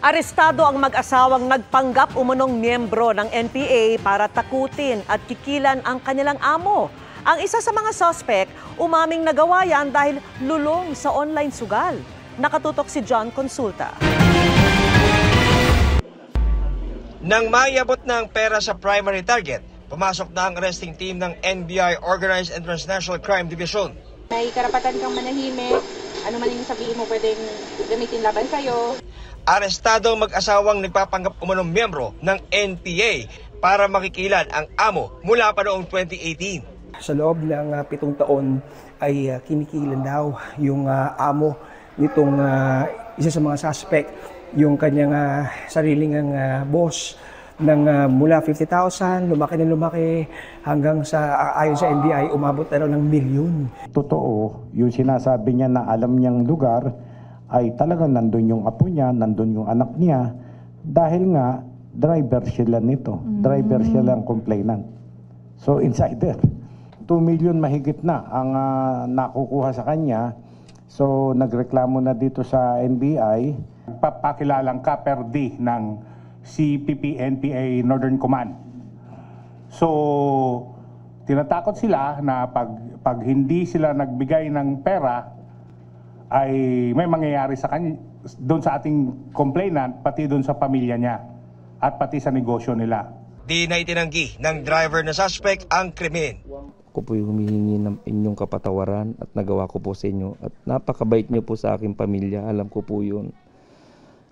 Arestado ang mag-asawang nagpanggap umunong miyembro ng NPA para takutin at kikilan ang kanilang amo. Ang isa sa mga suspect, umaming nagawa yan dahil lulong sa online sugal. Nakatutok si John Consulta. Nang mayabot ng pera sa primary target, pumasok na ang arresting team ng NBI Organized and Transnational Crime Division. May karapatan kang manahimik, ano man yung sabihin mo pwedeng gamitin laban sa'yo. Arestado ang mag-asawang nagpapanggap umunong miyembro ng NPA para makikilan ang amo mula pa noong 2018. Sa loob ng 7 taon ay kinikilan daw yung amo nitong isa sa mga suspect, yung kanyang sariling boss ng mula 50,000, lumaki na lumaki hanggang sa ayon sa NBI umabot na raw ng milyon. Totoo, yung sinasabi niya na alam niyang lugar ay talagang nandun yung apo niya, nandun yung anak niya, dahil nga driver sila nito, driver sila ang complainant. So insider, 2 million mahigit na ang nakukuha sa kanya. So nagreklamo na dito sa NBI. Papakilalang Kapper D ng CPP NPA Northern Command. So tinatakot sila na pag hindi sila nagbigay ng pera, ay may mangyayari sa kanya, doon sa ating complainant, pati doon sa pamilya niya at pati sa negosyo nila. Di na itinanggi ng driver na suspect ang krimen. Ako po yung humihingi ng inyong kapatawaran at nagawa ko po sa inyo. At napakabait niyo po sa aking pamilya, alam ko po yun.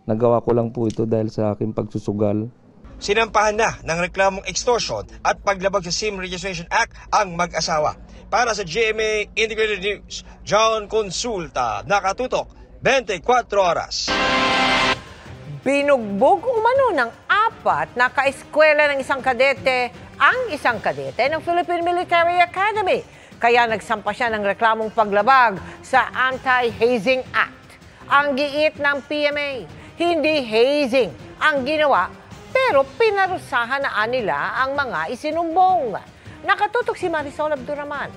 Nagawa ko lang po ito dahil sa aking pagsusugal. Sinampahan na ng reklamong extortion at paglabag sa SIM Registration Act ang mag-asawa. Para sa GMA Integrated News, John Consulta, nakatutok, 24 oras. Binugbog umano ng 4 na kaeskwela ng isang kadete ang isang kadete ng Philippine Military Academy. Kaya nagsampa siya ng reklamong paglabag sa Anti-Hazing Act. Ang giit ng PMA, hindi hazing ang ginawa, pero pinarusahan na nila ang mga isinumbong. Nakatutok si Marisol Abduraman.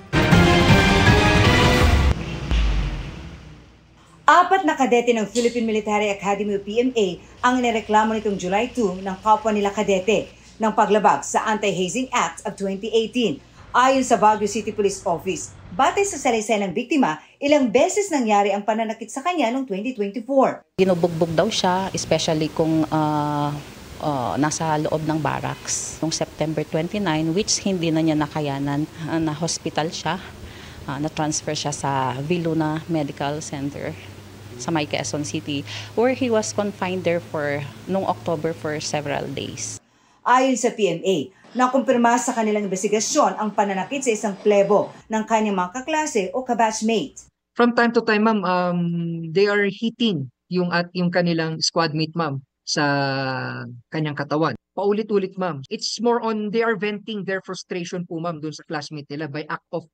4 na kadete ng Philippine Military Academy o PMA ang inireklamo nitong July 2 ng kapwa nila kadete ng paglabag sa Anti-Hazing Act of 2018. Ayon sa Baguio City Police Office, batay sa salaysay ng biktima, ilang beses nangyari ang pananakit sa kanya noong 2024. Ginubugbog daw siya, especially kung nasa loob ng barracks. Noong September 29, which hindi na niya nakayanan, na-hospital siya, na-transfer siya sa Viluna Medical Center sa May Quezon City, where he was confined there noong October for several days. Ayon sa PMA, nakumpirma sa kanilang investigasyon ang pananakit sa isang plebo ng kanyang mga kaklase o kabatchmate. From time to time, ma'am, they are hitting yung kanilang squadmate, ma'am, sa kanyang katawan. Paulit-ulit, ma'am. It's more on they are venting their frustration po, ma'am, dun sa classmate nila by act of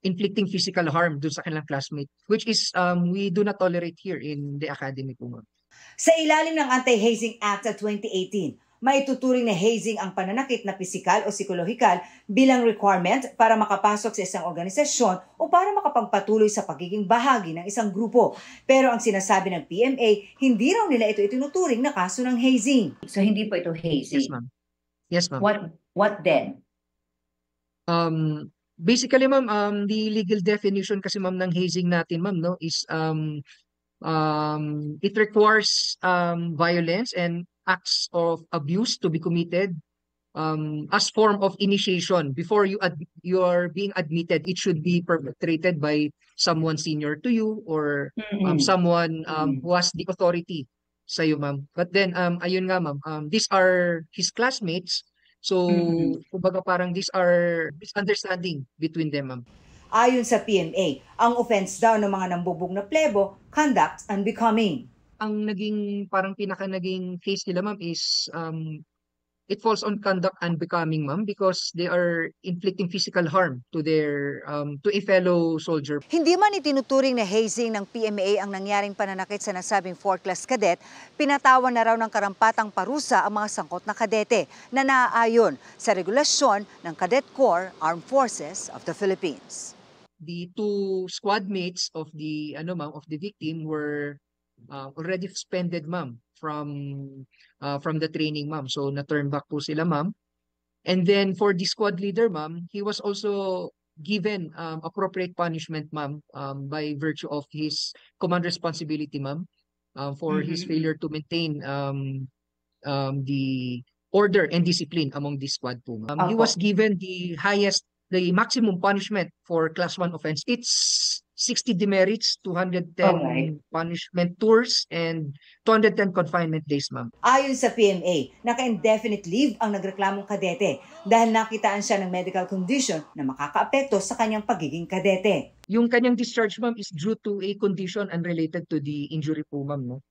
inflicting physical harm dun sa kanilang classmate, which is we do not tolerate here in the academy po, ma'am. Sa ilalim ng Anti-Hazing Act of 2018, maituturing na hazing ang pananakit na pisikal o psikolohikal bilang requirement para makapasok sa isang organisasyon o para makapagpatuloy sa pagiging bahagi ng isang grupo. Pero ang sinasabi ng PMA, hindi raw nila ito itinuturing na kaso ng hazing. So hindi po ito hazing? Yes, ma'am. Yes, ma'am. What then? Basically, ma'am, the legal definition kasi, ma'am, ng hazing natin, ma'am, no, is it requires violence and acts of abuse to be committed as form of initiation. Before you are being admitted, it should be perpetrated by someone senior to you or someone who has the authority sa iyo, ma'am. But then, ayun nga, ma'am, these are his classmates. So, kumbaga parang these are misunderstanding between them, ma'am. Ayon sa PMA, ang offense daw ng mga nambubog na plebo, conduct unbecoming. Ang parang naging case nila, ma'am, is it falls on conduct unbecoming, ma'am, because they are inflicting physical harm to their to a fellow soldier. Hindi man itinuturing na hazing ng PMA ang nangyaring pananakit sa nasabing 4th-class cadet, pinatawan na raw ng karampatang parusa ang mga sangkot na kadete na naaayon sa regulasyon ng Cadet Corps Armed Forces of the Philippines. The 2 squad mates of the victim were already suspended, ma'am, from the training, ma'am. So na-turn back po sila, ma'am. And then for the squad leader, ma'am, he was also given appropriate punishment, ma'am, by virtue of his command responsibility, ma'am, for his failure to maintain the order and discipline among the squad po. He was given the maximum punishment for class 1 offense. It's 60 demerits, 210 punishment tours, and 210 confinement days, ma'am. Ayon sa PMA, naka-indefinite leave ang nagreklamong kadete dahil nakitaan siya ng medical condition na makakaapekto sa kanyang pagiging kadete. Yung kanyang discharge, ma'am, is due to a condition unrelated to the injury po, ma'am, no?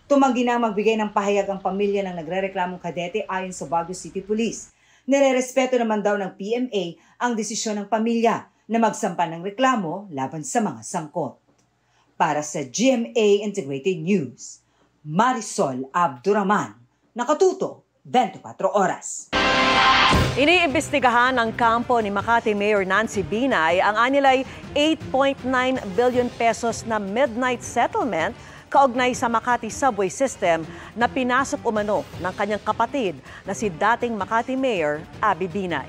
Tumanggi na magbigay ng pahayag ang pamilya ng nagrereklamong kadete ayon sa Baguio City Police. Nirerespeto naman daw ng PMA ang desisyon ng pamilya na magsampa ng reklamo laban sa mga sangkot. Para sa GMA Integrated News, Marisol Abduraman, Nakatuto, 24 Oras. Iniimbestigahan ng kampo ni Makati Mayor Nancy Binay ang anilay 8.9 billion pesos na midnight settlement kaugnay sa Makati Subway System na pinasok umano ng kanyang kapatid na si dating Makati Mayor Abby Binay.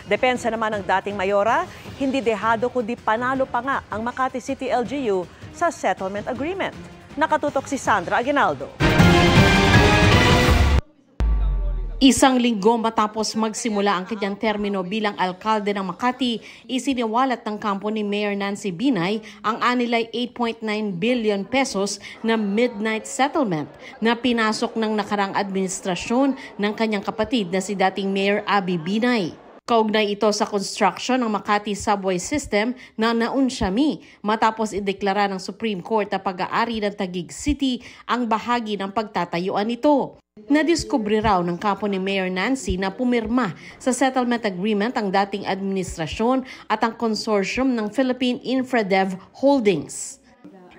Depensa naman ng dating mayora, hindi dehado kundi panalo pa nga ang Makati City LGU sa settlement agreement. Nakatutok si Sandra Aguinaldo. Isang linggo matapos magsimula ang kanyang termino bilang alkalde ng Makati, isiniwalat ng kampo ni Mayor Nancy Binay ang anilay 8.9 billion pesos na midnight settlement na pinasok ng nakarang administrasyon ng kanyang kapatid na si dating Mayor Abby Binay. Kaugnay ito sa construction ng Makati Subway System na naunsyami matapos ideklara ng Supreme Court na pag-aari ng Taguig City ang bahagi ng pagtatayuan nito. Nadiskubre raw ng kampo ni Mayor Nancy na pumirma sa settlement agreement ang dating administrasyon at ang consortium ng Philippine Infradev Holdings.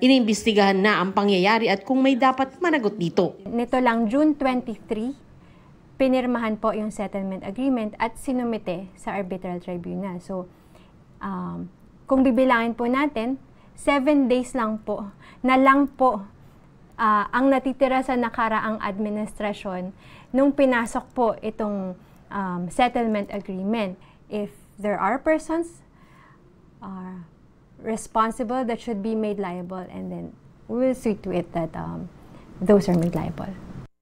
Iniimbestigahan na ang pangyayari at kung may dapat managot dito. Nito lang June 23, pinirmahan po yung settlement agreement at sinumite sa arbitral tribunal. So, kung bibilangin po natin, 7 days lang po ang natitira sa nakaraang administrasyon nung pinasok po itong settlement agreement. If there are persons responsible that should be made liable, and then we will see to it that those are made liable.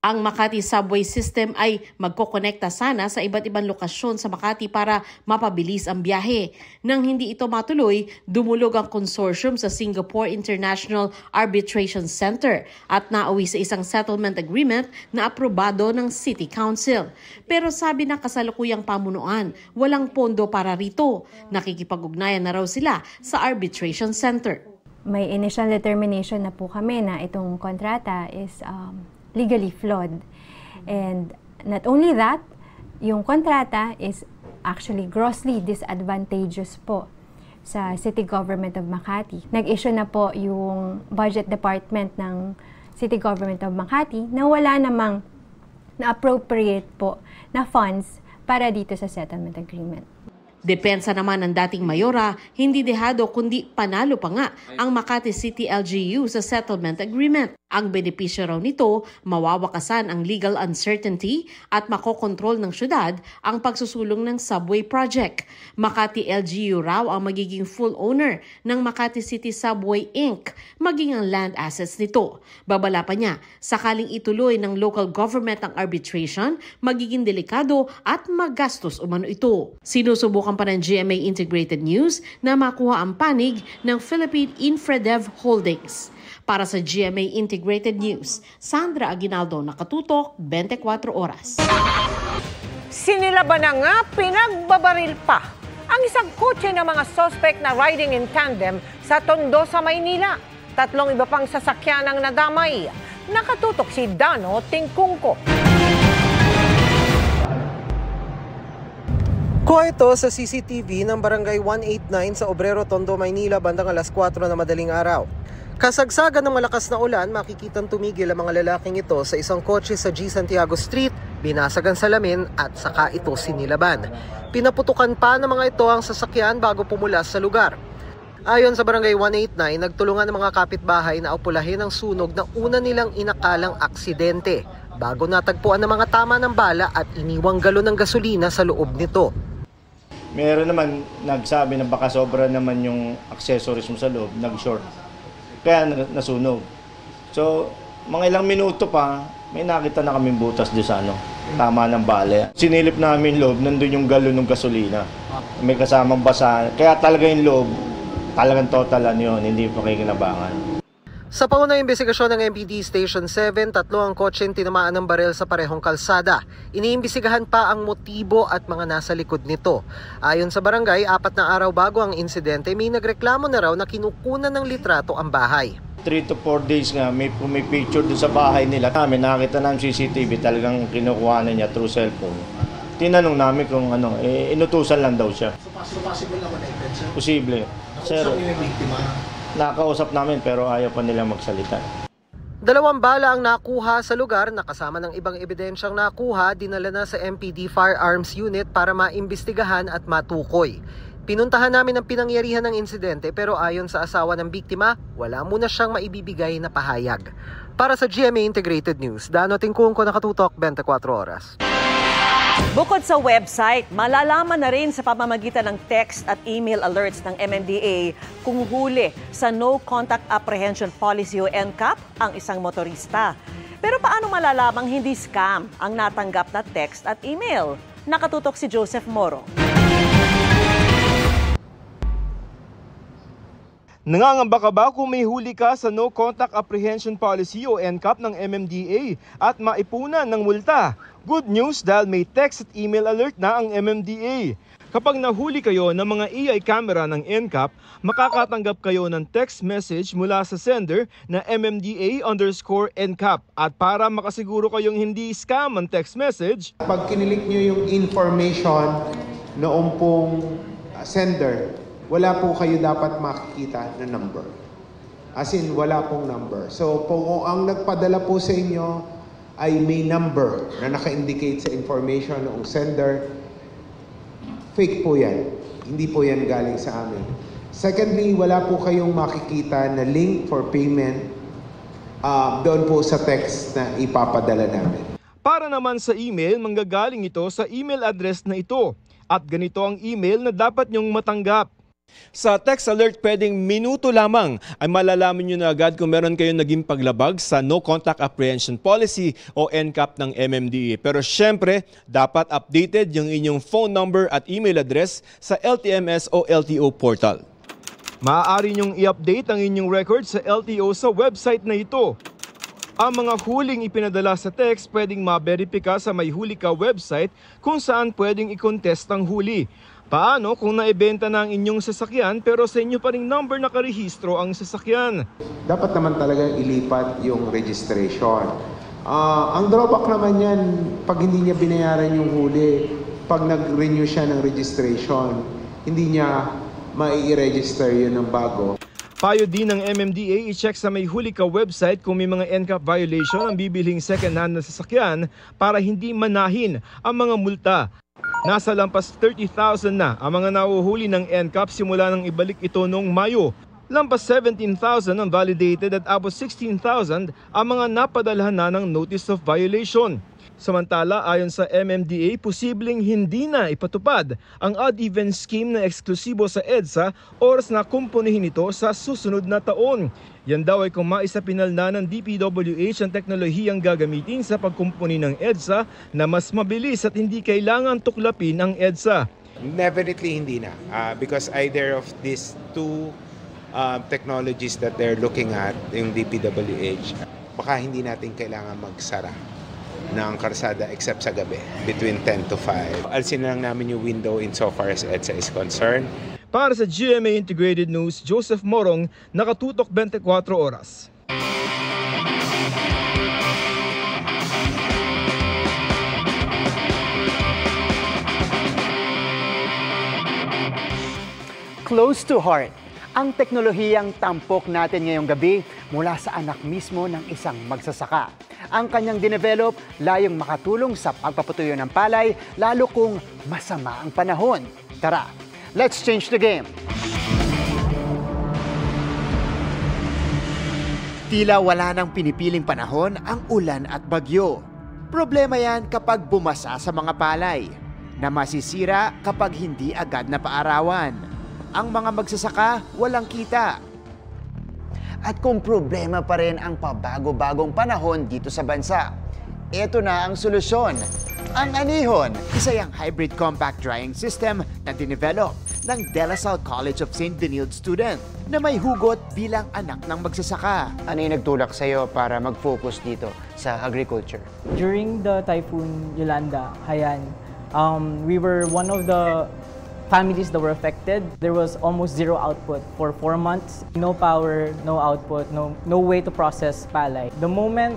Ang Makati Subway System ay magkokonekta sana sa iba't ibang lokasyon sa Makati para mapabilis ang biyahe. Nang hindi ito matuloy, dumulog ang consortium sa Singapore International Arbitration Center at nauwi sa isang settlement agreement na aprobado ng City Council. Pero sabi ng kasalukuyang pamunuan, walang pondo para rito. Nakikipag-ugnayan na raw sila sa arbitration center. May initial determination na po kami na itong kontrata is legally flawed. And not only that, yung kontrata is actually grossly disadvantageous po sa City Government of Makati. Nag-issue na po yung Budget Department ng City Government of Makati na wala namang na-appropriate po na funds para dito sa settlement agreement. Depensa naman ng dating mayora, hindi dehado kundi panalo pa nga ang Makati City LGU sa settlement agreement. Ang benepisyo raw nito, mawawakasan ang legal uncertainty at makokontrol ng syudad ang pagsusulong ng subway project. Makati LGU raw ang magiging full owner ng Makati City Subway Inc., maging ang land assets nito. Babala pa niya, sakaling ituloy ng local government ang arbitration, magiging delikado at magastos umano ito. Sinusubukan pa ng GMA Integrated News na makuha ang panig ng Philippine Infradev Holdings. Para sa GMA Integrated News, Sandra Aguinaldo, Nakatutok, 24 Oras. Sinilaban na nga, pinagbabaril pa ang isang kotse ng mga suspect na riding in tandem sa Tondo sa Maynila. 3 iba pang sasakyan ang nadamay. Nakatutok si Dano Tingkungko. Kuha ito sa CCTV ng Barangay 189 sa Obrero, Tondo, Maynila bandang alas 4 na madaling araw. Kasagsagan ng malakas na ulan, makikitang tumigil ang mga lalaking ito sa isang kotse sa G. Santiago Street, binasagan salamin at saka ito sinilaban. Pinaputukan pa ng mga ito ang sasakyan bago pumulas sa lugar. Ayon sa Barangay 189, nagtulungan ng mga kapitbahay na upulahin ang sunog na una nilang inakalang aksidente bago natagpuan ng mga tama ng bala at iniwang galon ng gasolina sa loob nito. Meron naman nagsabi na baka sobra naman yung accessories mo sa loob, nag-short. Kaya nasunog. So, mga ilang minuto pa, may nakita na kaming butas doon sa tama ng bala. Sinilip namin loob, nandun yung galon ng gasolina. May kasamang basa. Kaya talaga yung loob, talagang totalan yun, hindi pa kikinabangan. Sa paunang imbestigasyon ng MPD Station 7, 3 ang kotseng tinamaan ng barel sa parehong kalsada. Iniimbestigahan pa ang motibo at mga nasa likod nito. Ayon sa barangay, 4 na araw bago ang insidente, may nagreklamo na raw na kinukunan ng litrato ang bahay. 3 to 4 days nga, may picture doon sa bahay nila. Nakita namin CCTV, talagang kinukuha na niya through cellphone. Tinanong namin kung inutusan lang daw siya. So possible naman na intention? Posible. Sir, nakausap namin pero ayaw pa nila magsalita. 2 bala ang nakuha sa lugar na kasama ng ibang ebidensyang nakuha, dinala na sa MPD Firearms Unit para maimbestigahan at matukoy. Pinuntahan namin ang pinangyarihan ng insidente pero ayon sa asawa ng biktima, wala muna siyang maibibigay na pahayag. Para sa GMA Integrated News, Dano Tingkung ko, nakatutok 24 oras. Bukod sa website, malalaman na rin sa pamamagitan ng text at email alerts ng MMDA kung huli sa No Contact Apprehension Policy o NCAP ang isang motorista. Pero paano malalamang hindi scam ang natanggap na text at email? Nakatutok si Joseph Moro. Nangangamba ka ba kung may huli ka sa No Contact Apprehension Policy o NCAP ng MMDA at maipunan ng multa? Good news dahil may text at email alert na ang MMDA. Kapag nahuli kayo ng mga AI camera ng NCAP, makakatanggap kayo ng text message mula sa sender na MMDA_NCAP. At para makasiguro kayong hindi scam ang text message, pag kinilik nyo yung information noong pong sender, wala po kayo dapat makikita na number. As in, wala pong number. So, kung ang nagpadala po sa inyo ay may number na naka-indicate sa information noong sender, fake po yan. Hindi po yan galing sa amin. Secondly, wala po kayong makikita na link for payment doon po sa text na ipapadala namin. Para naman sa email, manggagaling ito sa email address na ito. At ganito ang email na dapat nyong matanggap. Sa text alert, pwedeng minuto lamang ay malalaman nyo na agad kung meron kayong naging paglabag sa No Contact Apprehension Policy o NCAP ng MMDA. Pero syempre, dapat updated yung inyong phone number at email address sa LTMS o LTO portal. Maaari nyong i-update ang inyong record sa LTO sa website na ito. Ang mga huling ipinadala sa text pwedeng ma-verify sa May Huli Ka website kung saan pwedeng i-contest ang huli. Paano kung naibenta na ang inyong sasakyan pero sa inyo pa ring number nakarehistro ang sasakyan? Dapat naman talaga ilipat yung registration. Ang drawback naman yan, pag hindi niya binayaran yung huli, pag nag-renew siya ng registration, hindi niya mai-register yun ng bago. Payo din ng MMDA, i-check sa May Huli Ka website kung may mga NCAP violation ang bibiling second-hand na sasakyan para hindi manahin ang mga multa. Nasa lampas 30,000 na ang mga nahuhuli ng NCAP simula nang ibalik ito noong Mayo. Lampas 17,000 ang validated at abot 16,000 ang mga napadalhan na ng Notice of Violation. Samantala, ayon sa MMDA, posibleng hindi na ipatupad ang odd-even scheme na eksklusibo sa EDSA oras na kumpunihin ito sa susunod na taon. Yan daw ay kung maisapinal na ng DPWH ang teknolohiyang gagamitin sa pagkumpuni ng EDSA na mas mabilis at hindi kailangan tuklapin ang EDSA. Definitely hindi na because either of these two technologies that they're looking at, yung DPWH, baka hindi natin kailangan magsara ng karsada except sa gabi between 10 to 5. Alsin lang namin yung window insofar as EDSA is concerned. Para sa GMA Integrated News, Joseph Morong, nakatutok 24 oras. Close to heart, ang teknolohiyang tampok natin ngayong gabi mula sa anak mismo ng isang magsasaka. Ang kanyang dinevelop layong makatulong sa pagpaputuyo ng palay lalo kung masama ang panahon. Tara, let's change the game! Tila wala nang pinipiling panahon ang ulan at bagyo. Problema yan kapag bumasa sa mga palay, na masisira kapag hindi agad na paarawan. Ang mga magsasaka walang kita. At kung problema pa rin ang pabago-bagong panahon dito sa bansa, ito na ang solusyon. Ang Anihon, isa yung hybrid compact drying system na dinevelop ng De La Salle College of St. Benilde student na may hugot bilang anak ng magsasaka. Ano yung nagtulak sa'yo para mag-focus dito sa agriculture? During the Typhoon Yolanda, Haiyan, we were one of the families that were affected. There was almost zero output for 4 months. No power, no output, no way to process palay. The moment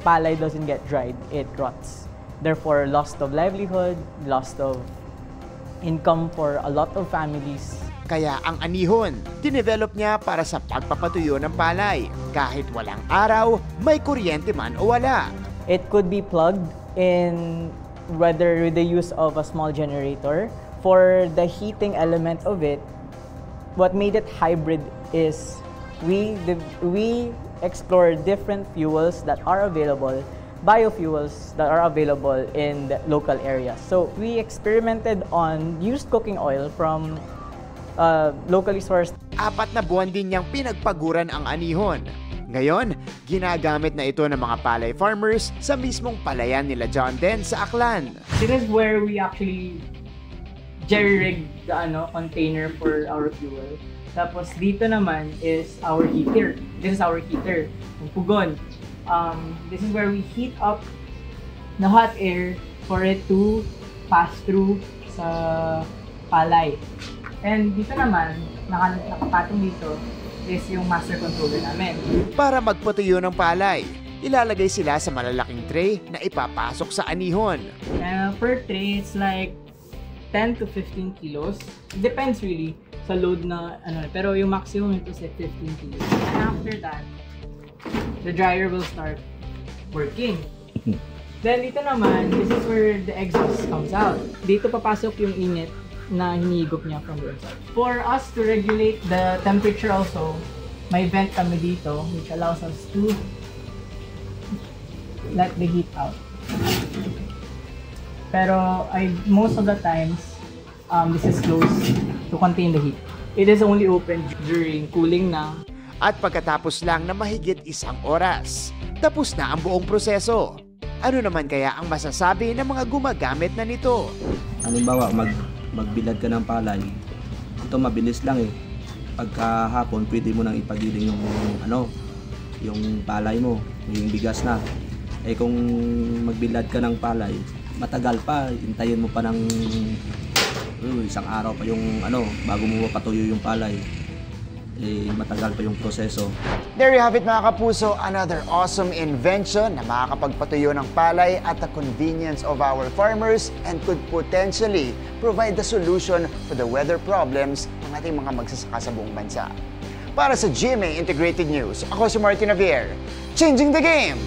palay doesn't get dried, it rots. Therefore, loss of livelihood, loss of income for a lot of families. Kaya ang Anihon, dinevelop niya para sa pagpapatuyo ng palay. Kahit walang araw, may kuryente man o wala. It could be plugged in whether with the use of a small generator. For the heating element of it, what made it hybrid is we explored different fuels that are available, biofuels that are available in the local areas. So we experimented on used cooking oil from locally sourced. 4 na buwan din niyang pinagpaguran ang Anihon. Ngayon, ginagamit na ito ng mga palay farmers sa mismong palayan nila John Den sa Aklan. This is where we actually jerry-rig the container for our fuel. Tapos dito naman is our heater. This is our heater, yung pugon. This is where we heat up the hot air for it to pass through sa palay. And dito naman, nakapatong dito, is yung master controller namin. Para magpatuyo ng palay, ilalagay sila sa malalaking tray na ipapasok sa Anihon. Per tray, it's like 10 to 15 kilos. It depends really sa load na pero yung maximum ito is like 15 kilos. And after that, the dryer will start working. Then dito naman, this is where the exhaust comes out. Dito papasok yung init na hinihigop niya from the inside. For us to regulate the temperature also, may vent kami dito which allows us to let the heat out. Pero most of the times, this is closed to contain the heat. It is only open during cooling na. At pagkatapos lang na mahigit 1 oras, tapos na ang buong proseso. Ano naman kaya ang masasabi ng mga gumagamit na nito? Halimbawa, magbilad ka ng palay, ito mabilis lang eh. Pagkahapon, pwede mo nang ipagiling yung palay mo, yung bigas na. Kung magbilad ka ng palay, matagal pa, hintayin mo pa ng 1 araw pa yung bago mo patuyo yung palay. Matagal pa yung proseso. There you have it mga kapuso, another awesome invention na makakapagpatuyo ng palay at the convenience of our farmers and could potentially provide the solution for the weather problems ng ating mga magsasaka sa buong bansa. Para sa GMA Integrated News, ako si Martin Javier, changing the game!